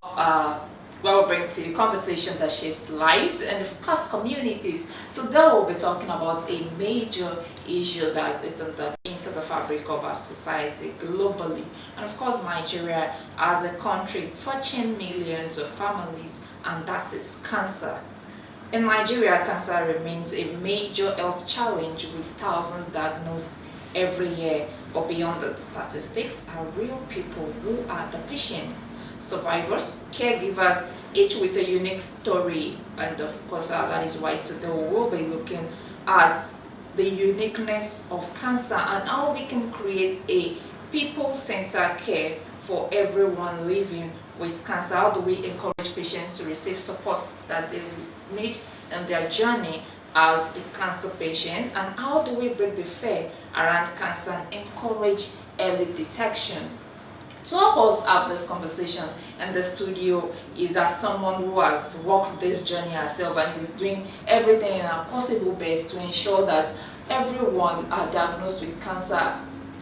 uh, where we bring to you conversation that shapes lives and of course communities. Today we'll be talking about a major issue that's into the fabric of our society globally, and of course Nigeria as a country touching millions of families, and that is cancer. In Nigeria, cancer remains a major health challenge with thousands diagnosed every year. But beyond the statistics are real people who are the patients, survivors, caregivers, each with a unique story. And of course, that is why today we will be looking at the uniqueness of cancer and how we can create a people-centered care for everyone living with cancer. How do we encourage patients to receive support that they need in their journey as a cancer patient, and how do we break the fear around cancer and encourage early detection? To help us have this conversation in the studio is as someone who has walked this journey herself and is doing everything in her possible best to ensure that everyone diagnosed with cancer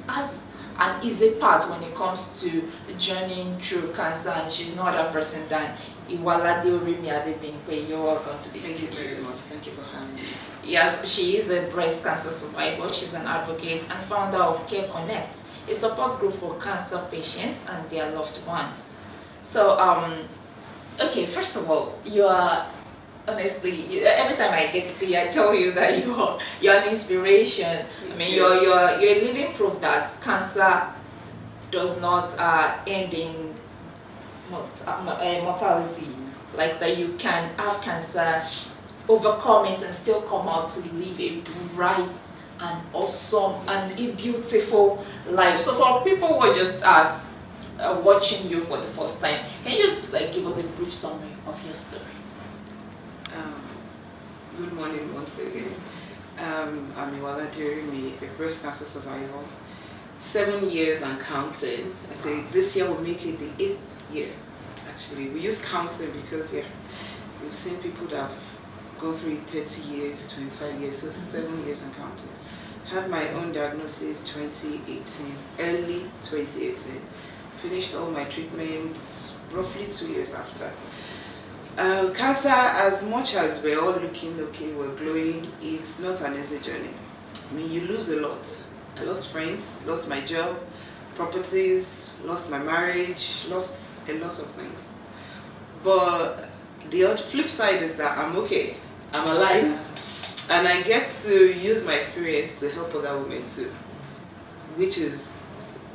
has an easy path when it comes to journeying through cancer, and she's no other person than Iwala Deorimi Adebimpe. You're welcome to the studio. Thank you very much. Thank you for having me. Yes, she is a breast cancer survivor. She's an advocate and founder of Care Connect, a support group for cancer patients and their loved ones. So, okay, first of all, you are honestly, every time I get to see you, I tell you that you're an inspiration. I mean, you're a living proof that cancer does not end in mortality. Like that, you can have cancer, overcome it, and still come out to live a bright and awesome and a beautiful life. So for people who are just watching you for the first time, can you just give us a brief summary of your story? Good morning once again. I'm Iwala Jeremy, a breast cancer survivor. 7 years and counting. I think this year will make it the 8th year. Actually, we use counting because we've seen people that have gone through it 30 years, 25 years, so 7 years and counting. Had my own diagnosis 2018, early 2018. Finished all my treatments roughly 2 years after. Cancer, as much as we're all looking okay, we're glowing, it's not an easy journey. I mean, you lose a lot. I lost friends, lost my job, properties, lost my marriage, lost a lot of things. But the flip side is that I'm okay, I'm alive, and I get to use my experience to help other women too, which is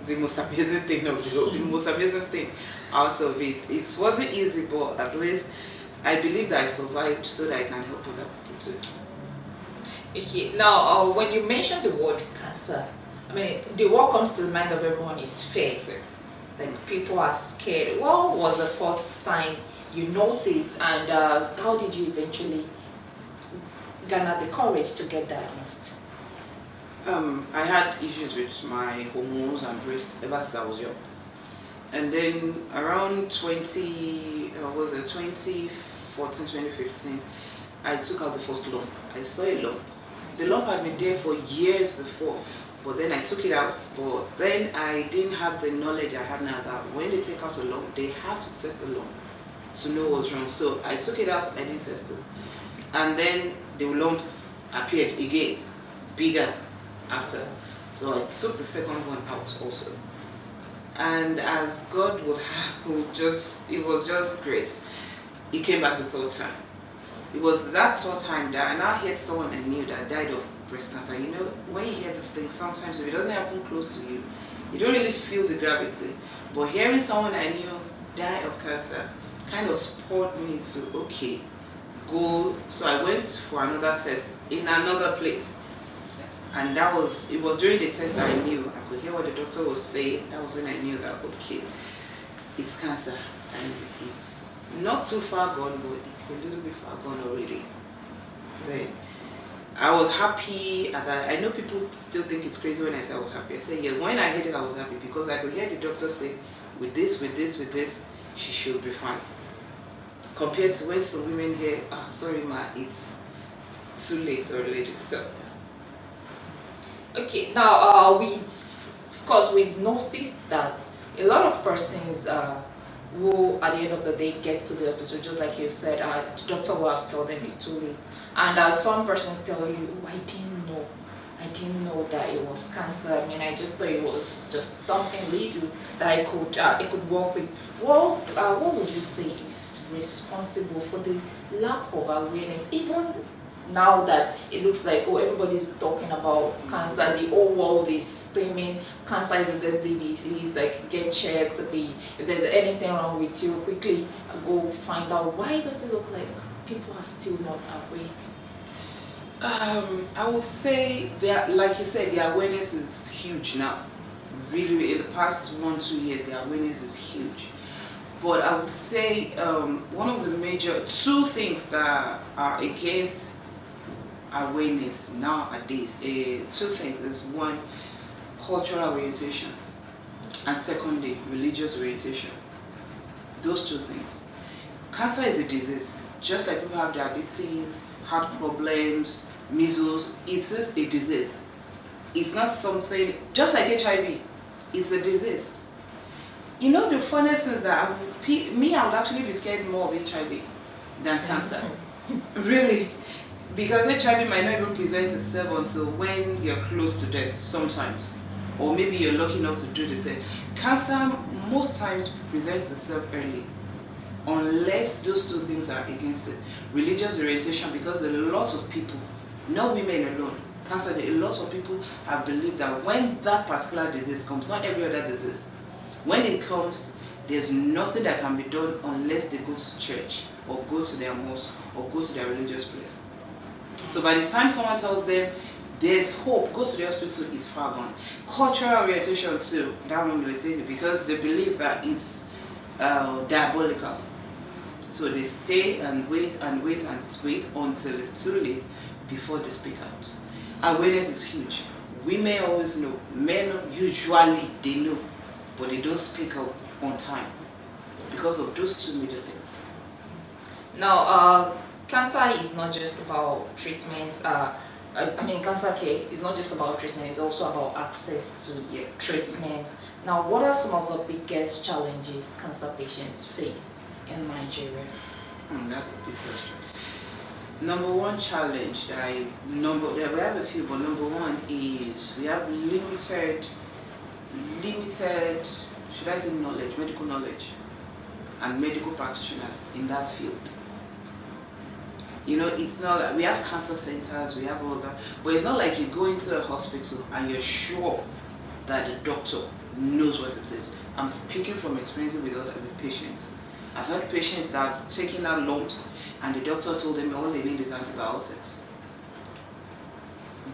the most amazing thing of the most amazing thing out of it. It wasn't easy, but at least I believe that I survived so that I can help other people too. Okay, now when you mention the word cancer, I mean, the word comes to the mind of everyone is fear. Like people are scared. What was the first sign you noticed, and how did you eventually garner the courage to get diagnosed? I had issues with my hormones and breast ever since I was young. And then around 2014, 2015, I took out the first lump. I saw a lump. The lump had been there for years before, but then I took it out. But then I didn't have the knowledge I had now that when they take out a lump, they have to test the lump to know what's wrong. So I took it out, I didn't test it. And then the lump appeared again, bigger after. So I took the second one out also. And as God would have, it was just grace. He came back the third time. It was that third time that I now heard someone I knew that died of breast cancer. You know, when you hear this thing, sometimes if it doesn't happen close to you, you don't really feel the gravity. But hearing someone I knew die of cancer kind of spurred me to, okay, go. So I went for another test in another place. And it was during the test that I knew, I could hear what the doctor was saying. That was when I knew that, okay, it's cancer. And it's not too far gone, but it's a little bit far gone already. Then I was happy, and I know people still think it's crazy when I say I was happy. I say, yeah, when I heard it, I was happy because I could hear the doctor say, with this, she should be fine. Compared to when some women hear, oh, sorry ma, it's too late already. So. Okay, now of course we've noticed that a lot of persons who at the end of the day get to the hospital, just like you said, the doctor will have to tell them it's too late. And some persons tell you, oh, I didn't know that it was cancer. I mean, I just thought it was just something little that I could work with. What would you say is responsible for the lack of awareness, even now that it looks like, oh, everybody's talking about cancer, the whole world is screaming cancer is a deadly disease, like get checked, if there's anything wrong with you, quickly go find out. Why does it look like people are still not aware? I would say that, like you said, the awareness is huge now. Really, in the past 1-2 years, the awareness is huge. But I would say one of the major two things that are against awareness nowadays, two things. There's one, cultural orientation, and secondly, religious orientation. Those two things. Cancer is a disease. Just like people have diabetes, heart problems, measles, it is a disease. It's not something, just like HIV, it's a disease. You know, the funniest thing is that I would actually be scared more of HIV than cancer. Really. Because HIV might not even present itself until when you're close to death sometimes. Or maybe you're lucky enough to do the test. Cancer most times presents itself early, unless those two things are against it. Religious orientation, because a lot of people, not women alone, cancer, a lot of people have believed that when that particular disease comes, not every other disease, when it comes, there's nothing that can be done unless they go to church or go to their mosque or go to their religious place. So by the time someone tells them there's hope, go to the hospital, it's far gone. Cultural orientation too, that one will take it, because they believe that it's diabolical. So they stay and wait and wait and wait until it's too late before they speak out. Awareness is huge. Women always know, men usually they know, but they don't speak up on time because of those two major things. Now, cancer is not just about treatment. Cancer care is not just about treatment, it's also about access to treatment. Yes. Now, what are some of the biggest challenges cancer patients face in Nigeria? That's a big question. Number one challenge, we have a few, but number one is we have limited, should I say knowledge, medical knowledge, and medical practitioners in that field. You know, it's not like we have cancer centers, we have all that, but it's not like you go into a hospital and you're sure that the doctor knows what it is. I'm speaking from experience with other patients. I've had patients that have taken out lumps and the doctor told them all they need is antibiotics.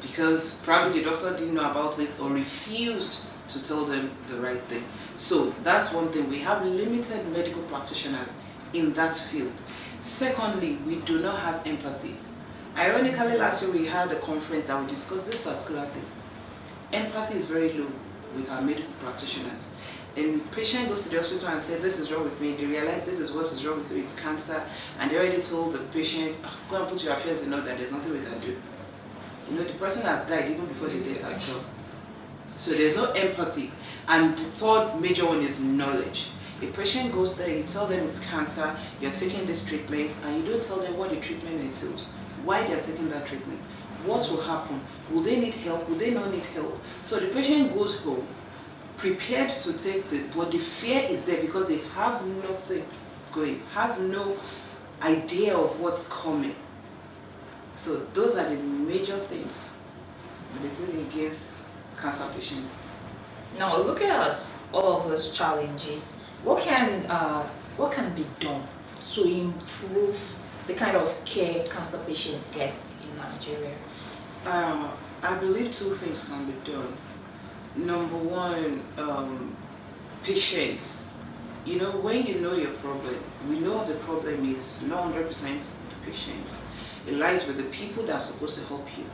Because probably the doctor didn't know about it or refused to tell them the right thing. So that's one thing. We have limited medical practitioners in that field. Secondly, we do not have empathy. Ironically, last year we had a conference that we discussed this particular thing. Empathy is very low with our medical practitioners. And patient goes to the hospital and says, this is wrong with me. They realize this is what is wrong with you, it's cancer. And they already told the patient, go and put your affairs in order, there's nothing we can do. You know, the person has died even before the death has come. So there's no empathy. And the third major one is knowledge. A patient goes there, you tell them it's cancer, you're taking this treatment, and you don't tell them what the treatment entails, why they're taking that treatment, what will happen, will they need help, will they not need help. So the patient goes home, prepared to take but the fear is there because they have nothing going, has no idea of what's coming. So those are the major things related against cancer patients. Now, looking at all of those challenges, what can be done to improve the kind of care cancer patients get in Nigeria? I believe two things can be done. Number one, patients. You know, when you know your problem, we know the problem is not 100% the patients. It lies with the people that are supposed to help you,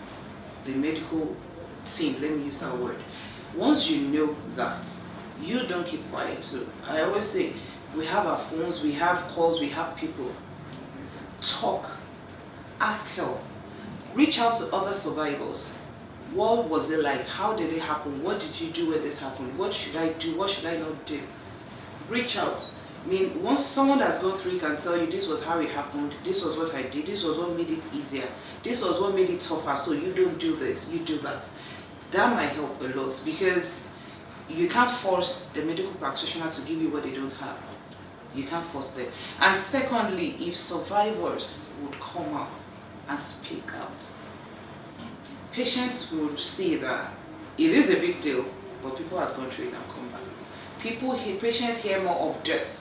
the medical team, let me use that word. Once you know that, you don't keep quiet too. I always say, we have our phones, we have calls, we have people. Talk, ask help, reach out to other survivors. What was it like? How did it happen? What did you do when this happened? What should I do? What should I not do? Reach out. I mean, once someone that's gone through it can tell you this was how it happened, this was what I did, this was what made it easier, this was what made it tougher, so you don't do this, you do that. That might help a lot, because you can't force a medical practitioner to give you what they don't have. You can't force them. And secondly, if survivors would come out and speak out, patients will see that it is a big deal, but people have gone through it and come back. Patients hear more of death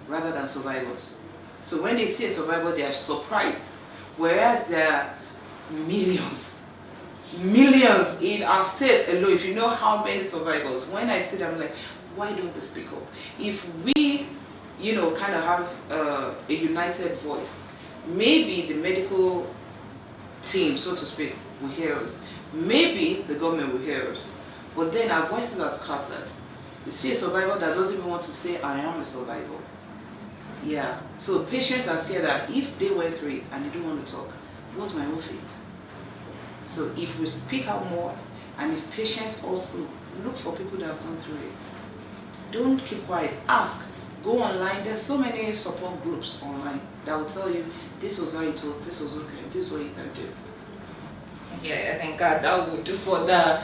rather than survivors. So when they see a survivor, they are surprised. Whereas there are millions in our state alone. If you know how many survivors, when I see them, I'm like, why don't we speak up? If we, kind of have a united voice, maybe the medical team, so to speak, will hear us. Maybe the government will hear us. But then our voices are scattered. You see a survivor that doesn't even want to say, I am a survivor. Yeah. So patients are scared that if they went through it and they don't want to talk, what's my own fate? So if we speak out more, and if patients also look for people that have gone through it, don't keep quiet, ask. Go online. There's so many support groups online that will tell you this was how it was, this was okay, this is what you can do. Yeah, I think that would do for the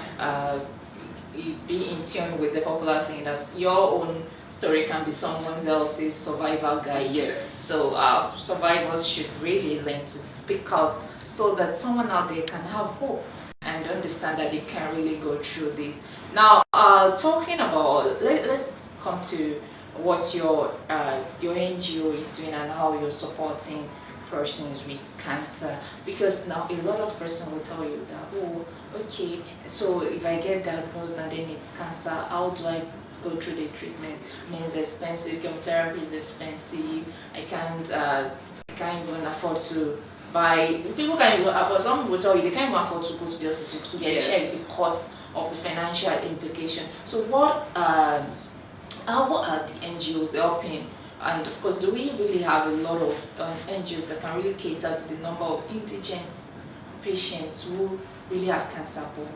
be in tune with the popular saying that your own story can be someone else's survival guide. Yes. So survivors should really learn to speak out so that someone out there can have hope and understand that they can really go through this. Now, talking about, let's come to what your NGO is doing and how you're supporting persons with cancer, because now a lot of persons will tell you that, oh, okay, so if I get diagnosed and then it's cancer, how do I go through the treatment? I mean, it's expensive, chemotherapy is expensive, I can't even afford to buy, people can't even afford, some will tell you they can't even afford to go to the hospital to get checked because of the financial implication. So what are the NGOs helping? And of course, do we really have a lot of NGOs that can really cater to the number of indigent patients who really have cancer, but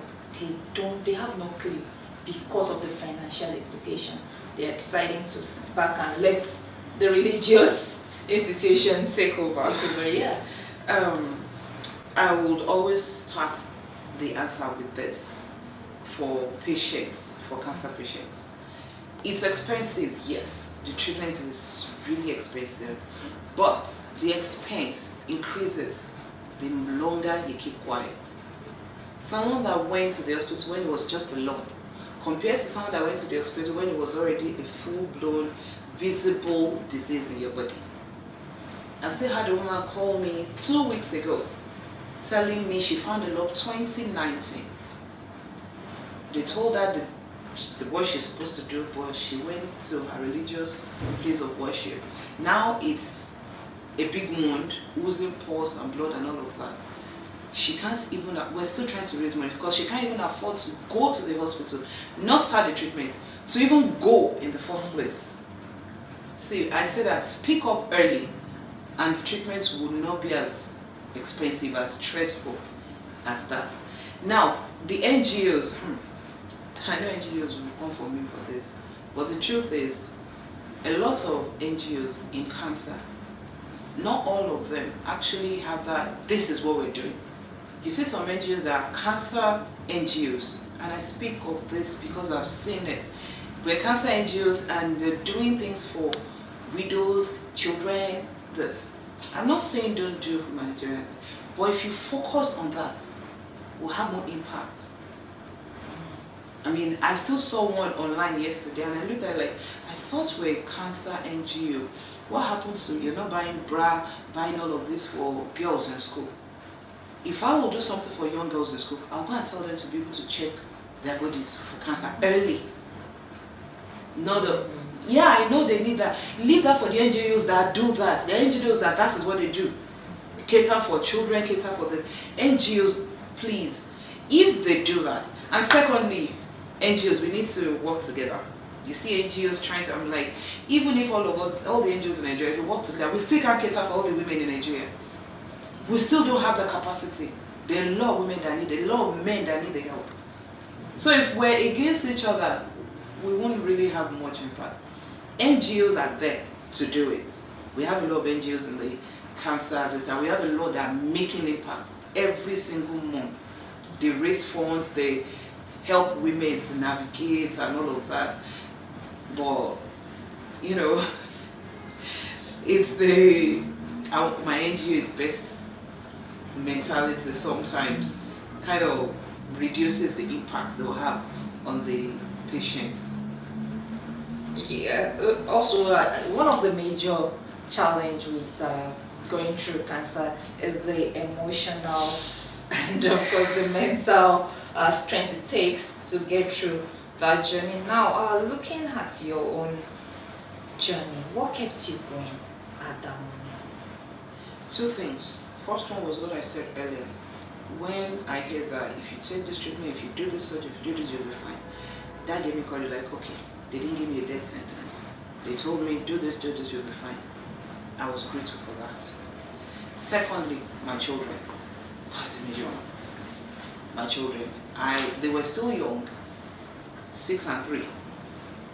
they have no clue because of the financial implication? They are deciding to sit back and let the religious institutions take over. Yeah. I would always start the answer with this for patients, for cancer patients. It's expensive, yes. The treatment is really expensive, but the expense increases the longer you keep quiet. Someone that went to the hospital when it was just a lump, compared to someone that went to the hospital when it was already a full-blown, visible disease in your body. I still had a woman call me 2 weeks ago, telling me she found a lump 2019. They told her what she's supposed to do, but she went to her religious place of worship. Now it's a big wound, oozing pus and blood and all of that. She can't even, we're still trying to raise money because she can't even afford to go to the hospital, not start the treatment, to even go in the first place. See, I said that speak up early and the treatments would not be as expensive, as stressful as that. Now, the NGOs, I know NGOs will come for me for this, but the truth is, a lot of NGOs in cancer, not all of them actually have that, this is what we're doing. You see some NGOs that are cancer NGOs, and I speak of this because I've seen it. We're cancer NGOs and they're doing things for widows, children, this. I'm not saying don't do humanitarian, but if you focus on that, will have more impact. I mean, I still saw one online yesterday and I looked at it like, I thought we're a cancer NGO. What happens to you're not buying bra, buying all of this for girls in school? If I will do something for young girls in school, I'll go and tell them to be able to check their bodies for cancer early. Yeah, I know they need that. Leave that for the NGOs that do that. The NGOs that is what they do. Cater for children, cater for the NGOs, please. If they do that. And secondly, NGOs, we need to work together. You see NGOs trying to, I'm like, even if all of us, all the NGOs in Nigeria, if we work together, we still can't cater for all the women in Nigeria. We still don't have the capacity. There are a lot of women that need, a lot of men that need the help. So if we're against each other, we won't really have much impact. NGOs are there. to do it. We have a lot of NGOs in the cancer, and we have a lot that are making impact every single month. They raise funds, they help women to navigate and all of that. But, you know, it's my NGO is best mentality sometimes kind of reduces the impact they'll have on the patients. Yeah, also one of the major challenge with going through cancer is the emotional and of course the mental strength it takes to get through that journey. Now, looking at your own journey, what kept you going at that moment? Two things. First one was what I said earlier. When I heard that if you take this treatment, if you do this surgery, if you do this, you'll be fine. That gave me courage, like, okay, they didn't give me a death sentence. They told me, do this, you'll be fine. I was grateful for that. Secondly, my children. That's the major one. My children. They were still young, 6 and 3.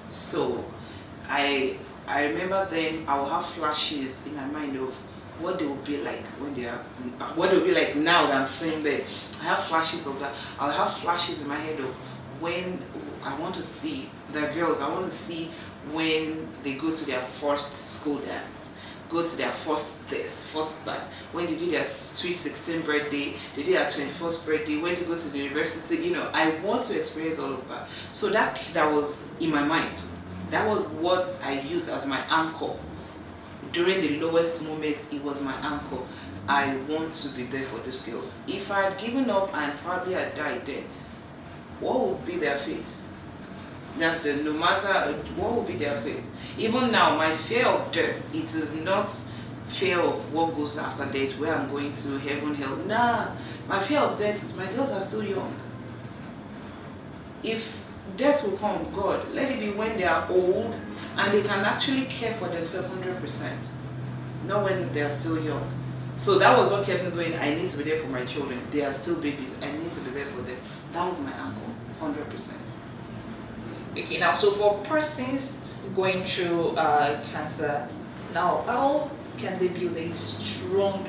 So I remember then I will have flashes in my mind of what they will be like when they are, what they will be like now that I'm seeing them. I have flashes of that. I'll have flashes in my head of when I want to see the girls. I want to see when they go to their first school dance, go to their first this, first that. When they do their sweet 16th birthday, they do their 21st birthday. When they go to the university, you know, I want to experience all of that. So that was in my mind. That was what I used as my anchor. During the lowest moment, it was my anchor. I want to be there for these girls. If I had given up and probably had died then, what would be their fate? No matter what would be their fate. Even now, my fear of death, it is not fear of what goes after death, where I'm going to heaven, hell. Nah, my fear of death is my girls are still young. If death will come, God, let it be when they are old and they can actually care for themselves 100%, not when they are still young. So that was what kept me going. I need to be there for my children. They are still babies. I need to be there for them. That was my anchor, 100%. Okay, now, so for persons going through cancer, now, how can they build a strong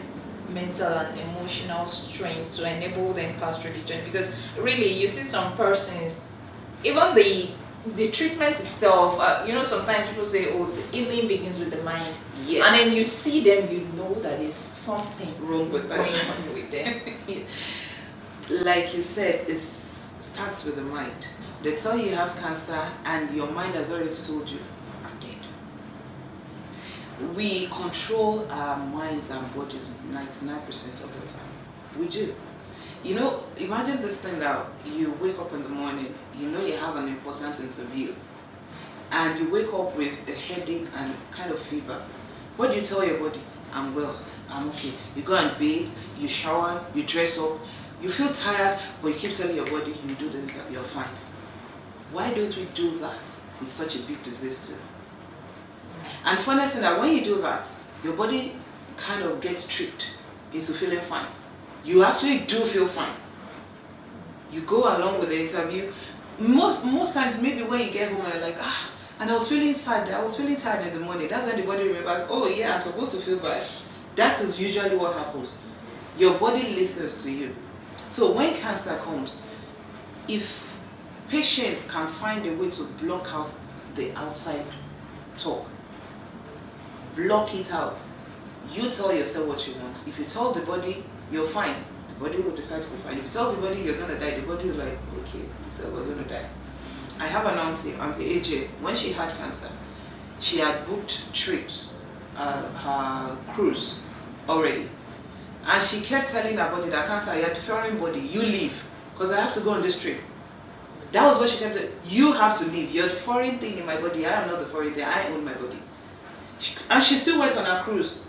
mental and emotional strength to enable them pass through the journey? Because really, you see some persons, even the treatment itself, sometimes people say, oh, the healing begins with the mind. Yes. And then you see them, you know that there's something wrong with going on with them. Like you said, it starts with the mind. They tell you have cancer and your mind has already told you, I'm dead. We control our minds and bodies 99% of the time. We do. You know, imagine this thing that you wake up in the morning, you know you have an important interview, and you wake up with a headache and kind of fever. What do you tell your body? I'm well, I'm okay. You go and bathe, you shower, you dress up, you feel tired, but you keep telling your body, you do this, you're fine. Why don't we do that with such a big disease too? And funny thing that when you do that, your body kind of gets tricked into feeling fine. You actually do feel fine. You go along with the interview. Most times, maybe when you get home and you're like, and I was feeling sad. I was feeling tired in the morning. That's when the body remembers, oh yeah, I'm supposed to feel bad. That is usually what happens. Your body listens to you. So when cancer comes, if patients can find a way to block out the outside talk, block it out. You tell yourself what you want. If you tell the body you're fine, the body will decide to be fine. If you tell the body you're gonna die, the body will like, okay, you said we're gonna die. I have an auntie AJ. When she had cancer, she had booked trips, her cruise already, and she kept telling her body that cancer, you're the foreign body, you leave, because I have to go on this trip. That was what she kept saying. You have to leave. You're the foreign thing in my body. I am not the foreign thing. I own my body. And she still went on her cruise.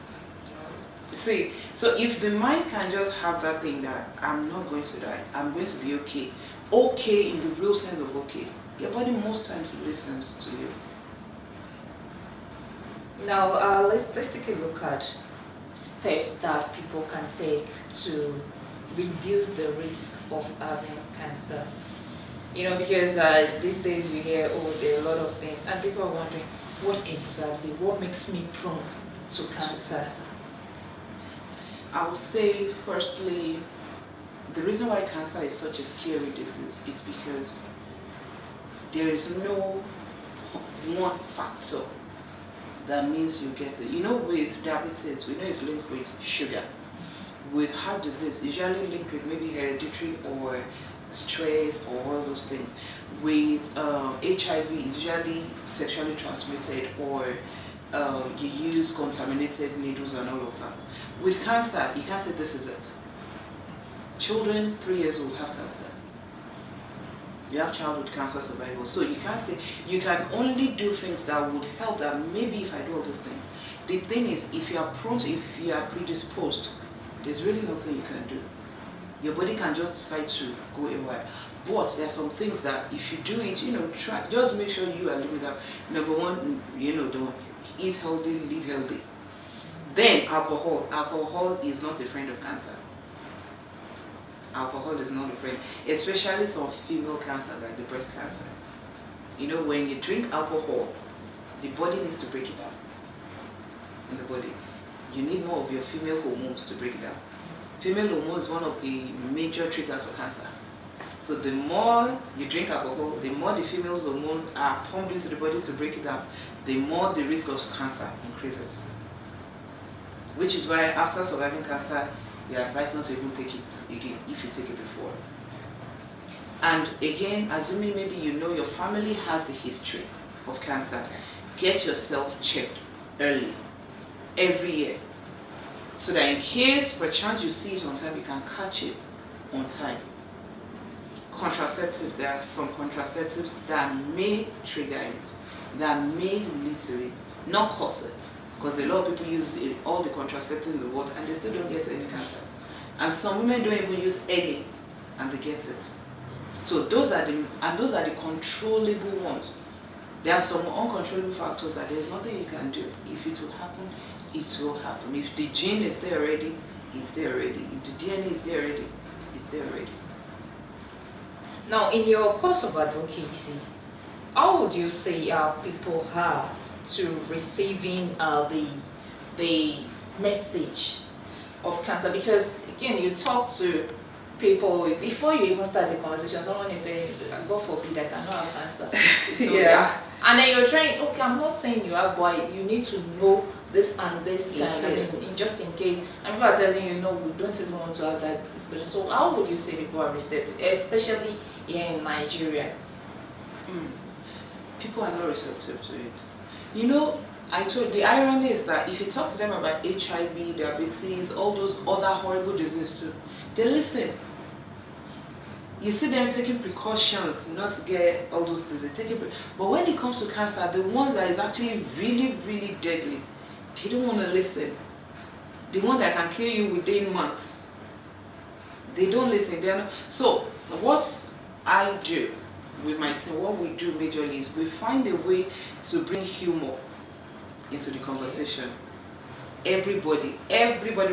See, so if the mind can just have that thing that I'm not going to die, I'm going to be okay. Okay in the real sense of okay. Your body most times listens to you. Now, let's take a look at steps that people can take to reduce the risk of having cancer. You know, because these days you hear, oh, there are a lot of things, and people are wondering, what makes me prone to cancer? I would say, firstly, the reason why cancer is such a scary disease is because there is no one factor that means you get it. You know, with diabetes, we know it's linked with sugar. With heart disease, usually linked with maybe hereditary or stress or all those things. With HIV, usually sexually transmitted, or you use contaminated needles and all of that. With cancer, you can't say this is it. Children 3 years old have cancer. You have childhood cancer survival. So you can't say, you can only do things that would help, that maybe if I do all those things. The thing is, if you are prone to, if you are predisposed, there's really nothing you can do. Your body can just decide to go away. But there are some things that if you do it, try, just make sure you are living that. Number one, don't eat healthy, live healthy. Then alcohol. Alcohol is not a friend of cancer. Alcohol is not a friend, especially some female cancers like the breast cancer. When you drink alcohol, the body needs to break it down. In the body, you need more of your female hormones to break it down. Female hormone is one of the major triggers for cancer. So the more you drink alcohol, the more the female hormones are pumped into the body to break it down, the more the risk of cancer increases. Which is why after surviving cancer, you are advised not to even take it again if you take it before. And again, assuming maybe your family has the history of cancer, get yourself checked early, every year, so that in case perchance you see it on time, you can catch it on time. Contraceptive, there are some contraceptives that may trigger it, that may lead to it, not cause it. Because a lot of people use all the contraceptives in the world and they still don't get any cancer. And some women don't even use any and they get it. So those are the controllable ones. There are some uncontrollable factors that there's nothing you can do. If it will happen, it will happen. If the gene is there already, it's there already. If the DNA is there already, it's there already. Now, in your course of advocacy, how would you say people are to receiving the message of cancer? Because again, you talk to people before you even start the conversation. Someone is saying, "God forbid, I cannot have cancer." Yeah. And then you're trying. Okay, I'm not saying you have, but you need to know this and this kind. I mean, just in case. And people are telling you, no, we don't even want to have that discussion. So how would you say people are receptive, especially here in Nigeria? People are not receptive to it. The irony is that if you talk to them about HIV, diabetes, all those other horrible diseases too, they listen. You see them taking precautions not to get all those diseases. But when it comes to cancer, the one that is actually really, really deadly, they don't want to listen. The one that can kill you within months, they don't listen. So what I do with my team, what we do majorly is we find a way to bring humor into the conversation. Everybody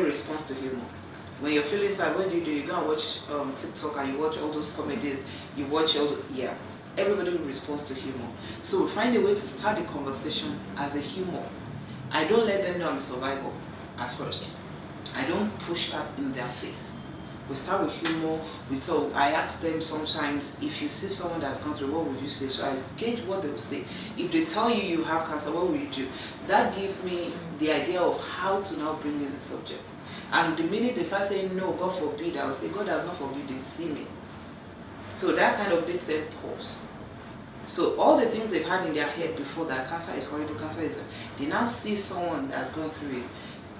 responds to humor. When you're feeling sad, what do? You go and watch TikTok and you watch all those comedies, you watch everybody responds to humor. So we find a way to start the conversation as a humor. I don't let them know I'm a survivor at first. I don't push that in their face. We start with humor. I ask them sometimes, if you see someone that's gone through, what would you say? So I gauge what they will say. If they tell you you have cancer, what will you do? That gives me the idea of how to now bring in the subject. And the minute they start saying, no, God forbid, I will say, God has not forbidden, see me. So that kind of makes them pause. So all the things they've had in their head before that cancer is horrible, they now see someone that's gone through it,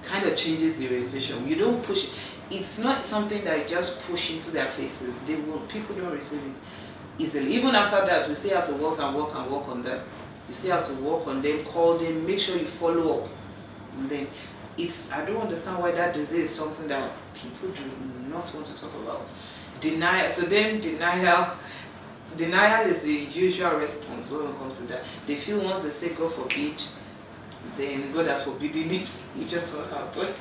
kind of changes the orientation. You don't push it. It's not something that you just push into their faces. People don't receive it easily. Even after that, we still have to work on them. You still have to work on them, call them, make sure you follow up. And then I don't understand why that disease is something that people do not want to talk about. Denial. So then denial is the usual response when it comes to that. They feel once they say God forbid, then God has forbidden it. It just won't happen.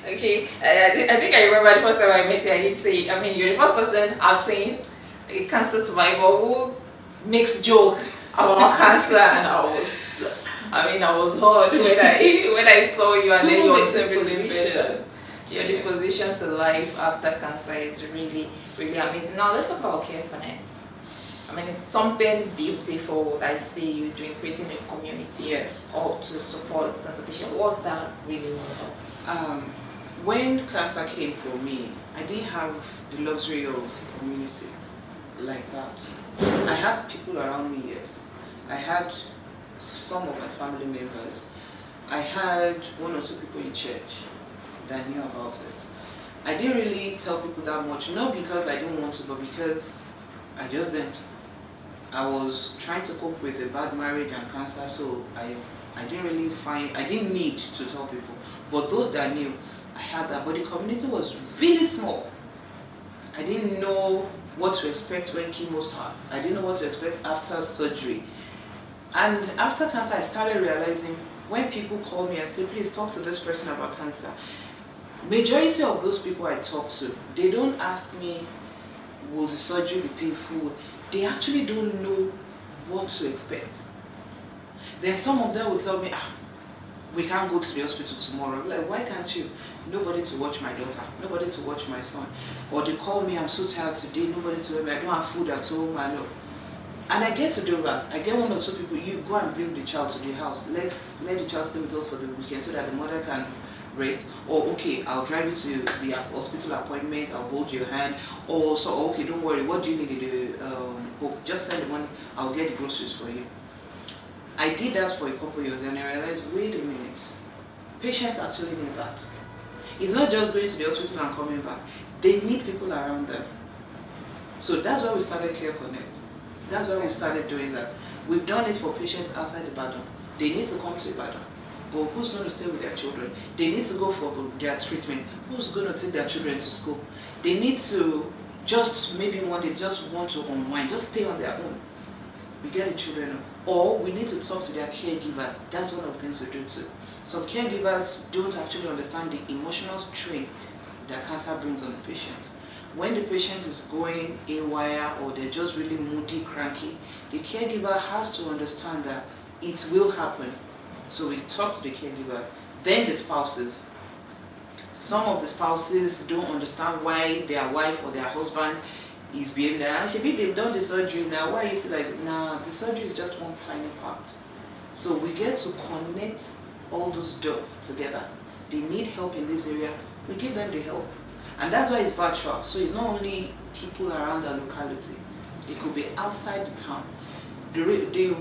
Okay, I think I remember the first time I met you, I did say, you're the first person I've seen a cancer survivor who makes joke about cancer, and I was hurt when I saw you, and then your disposition. Your disposition to life after cancer is really, really amazing. Now let's talk about Care Connect. It's something beautiful I see you doing, creating a community, Yes. or to support cancer patients. What's that really all about? When cancer came for me, I didn't have the luxury of community like that. I had people around me, yes. I had some of my family members. I had one or two people in church that knew about it. I didn't really tell people that much, not because I didn't want to, but because I just didn't. I was trying to cope with a bad marriage and cancer, so I didn't need to tell people. But those that knew, I had that. But the community was really small. I didn't know what to expect when chemo starts. I didn't know what to expect after surgery. And after cancer, I started realizing when people call me and say, please talk to this person about cancer, majority of those people I talk to, they don't ask me, will the surgery be painful? They actually don't know what to expect. Then some of them will tell me, we can't go to the hospital tomorrow. I'm like, why can't you? Nobody to watch my daughter, nobody to watch my son. Or they call me, I'm so tired today, nobody to help me, I don't have food at home, and I get to do that. I get one or two people, you go and bring the child to the house. Let the child stay with us for the weekend so that the mother can rest. Or okay, I'll drive you to the hospital appointment, I'll hold your hand. Or so, okay, don't worry, what do you need? Just send the money, I'll get the groceries for you. I did that for a couple of years and I realized, wait a minute, patients actually need that. It's not just going to the hospital and coming back. They need people around them. So that's why we started Care Connect. That's why we started doing that. We've done it for patients outside Ibadan. They need to come to Ibadan. But who's going to stay with their children? They need to go for their treatment. Who's going to take their children to school? They need to just, maybe one day, just want to unwind, just stay on their own. We get the children. Or we need to talk to their caregivers. That's one of the things we do too. Some caregivers don't actually understand the emotional strain that cancer brings on the patient. When the patient is going haywire or they're just really moody, cranky, the caregiver has to understand that it will happen. So we talk to the caregivers, then the spouses. Some of the spouses don't understand why their wife or their husband is behaving like that. Maybe they've done the surgery now. Why is it like, nah, the surgery is just one tiny part. So we get to connect all those dots together. They need help in this area, we give them the help. And that's why it's virtual. So it's not only people around the locality, it could be outside the town.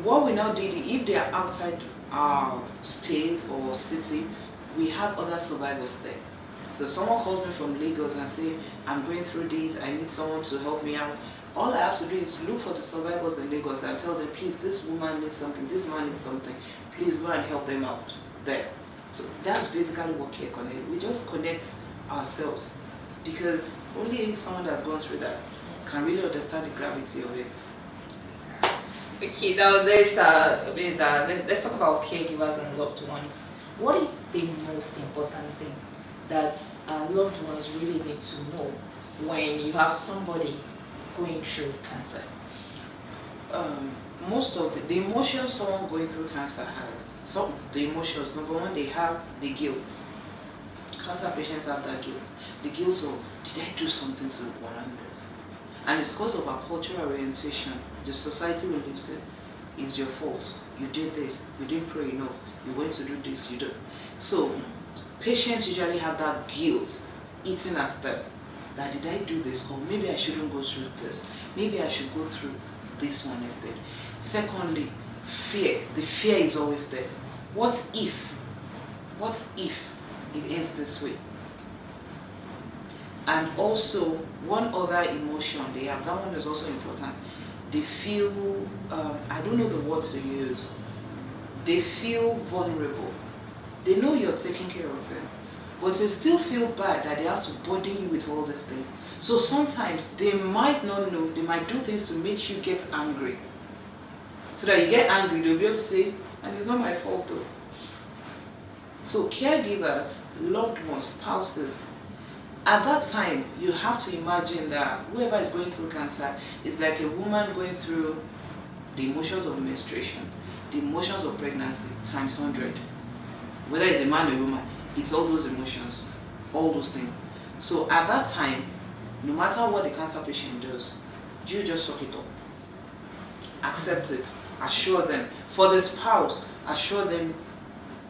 What we now did, if they are outside our state or city, we have other survivors there. So someone calls me from Lagos and say, I'm going through this, I need someone to help me out. All I have to do is look for the survivors in Lagos and tell them, please, this woman needs something, this man needs something. Please go and help them out there. So that's basically what Care Connect. We just connect ourselves because only someone that's gone through that can really understand the gravity of it. Okay, now let's talk about caregivers and loved ones. What is the most important thing that loved ones really need to know when you have somebody going through cancer? Most of the emotions someone going through cancer has, the emotions, number one, they have the guilt. Cancer patients have that guilt. The guilt of, did I do something to warrant this? And it's because of our cultural orientation. The society we live in is your fault. You did this, you didn't pray enough, you went to do this, you don't. So patients usually have that guilt eating at them. That did I do this? Or maybe I shouldn't go through this. Maybe I should go through this one instead. Secondly, fear. The fear is always there. What if it ends this way? And also, one other emotion they have, that one is also important. They feel, I don't know the words to use, they feel vulnerable. They know you're taking care of them, but they still feel bad that they have to burden you with all this thing. So sometimes they might not know, they might do things to make you get angry. So that you get angry, they'll be able to say, and it's not my fault though. So caregivers, loved ones, spouses, at that time, you have to imagine that whoever is going through cancer is like a woman going through the emotions of menstruation, the emotions of pregnancy times 100. Whether it's a man or a woman, it's all those emotions, all those things. So at that time, no matter what the cancer patient does, you just suck it up. Accept it. Assure them. For the spouse, assure them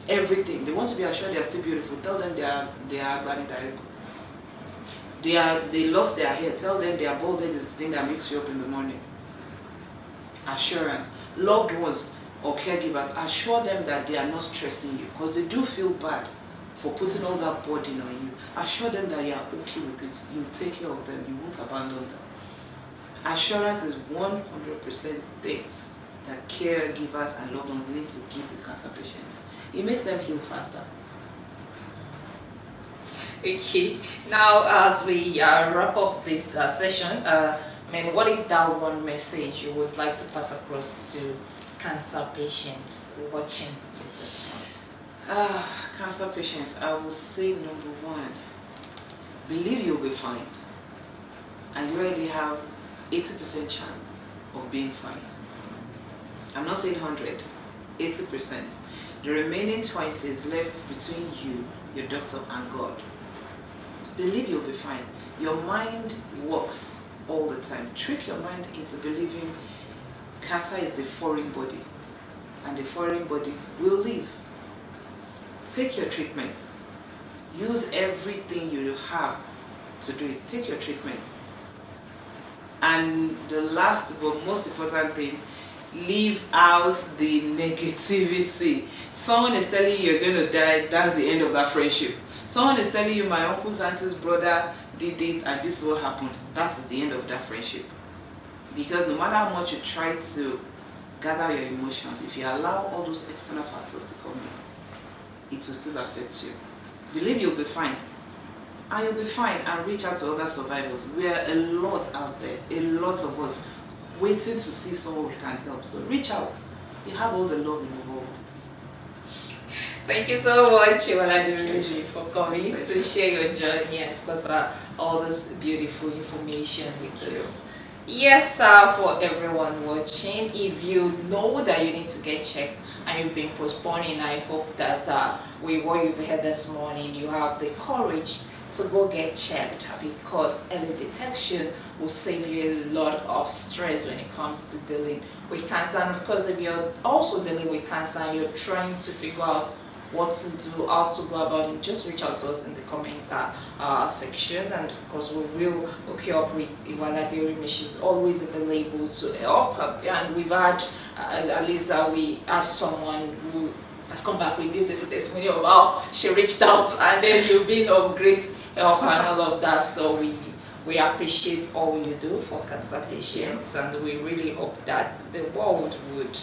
everything. They want to be assured they are still beautiful. Tell them they are body direct. They lost their hair. Tell them their bald head is the thing that makes you up in the morning. Assurance. Loved ones or caregivers, assure them that they are not stressing you, because they do feel bad for putting all that burden on you. Assure them that you are okay with it. You take care of them. You won't abandon them. Assurance is 100% thing that caregivers and loved ones need to give the cancer patients. It makes them heal faster. Okay, now as we wrap up this session, what is that one message you would like to pass across to cancer patients watching you this morning? Cancer patients, I would say number one, believe you'll be fine. And you already have 80% chance of being fine. I'm not saying 100, 80%. The remaining 20 is left between you, your doctor, and God. Believe you'll be fine. Your mind works all the time. Trick your mind into believing cancer is the foreign body, and the foreign body will leave. Take your treatments. Use everything you have to do it. Take your treatments. And the last but most important thing, leave out the negativity. Someone is telling you you're going to die, that's the end of that friendship. Someone is telling you my uncle's auntie's brother did it and this is what happened. That's the end of that friendship. Because no matter how much you try to gather your emotions, if you allow all those external factors to come in, it will still affect you. Believe you'll be fine. And you'll be fine, and reach out to other survivors. We are a lot out there, a lot of us, waiting to see someone we can help. So reach out. You have all the love in the world. Thank you so much, Iwala, for coming to share your journey and, of course, all this beautiful information with us. Yes, for everyone watching, if you know that you need to get checked and you've been postponing, I hope that with what you've heard this morning, you have the courage to go get checked, because early detection will save you a lot of stress when it comes to dealing with cancer. And of course, if you're also dealing with cancer and you're trying to figure out what to do, how to go about it, just reach out to us in the comment section, and of course we will hook you up with Iwala Derimi. She's always available to help, and we've had at least we had someone who has come back with beautiful testimony of how she reached out, and then you've been of great help and all of that. So we appreciate all you do for cancer patients, and we really hope that the world would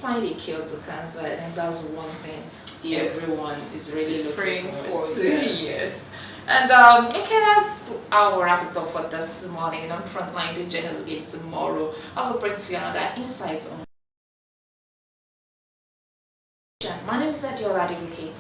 find a cure to cancer. I think that's one thing everyone is really looking forward to. Yes. And okay, that's our wrap it up for this morning on Frontline. Do join us again tomorrow. Also bring to you another insight on. My name is Adiola Adegoke.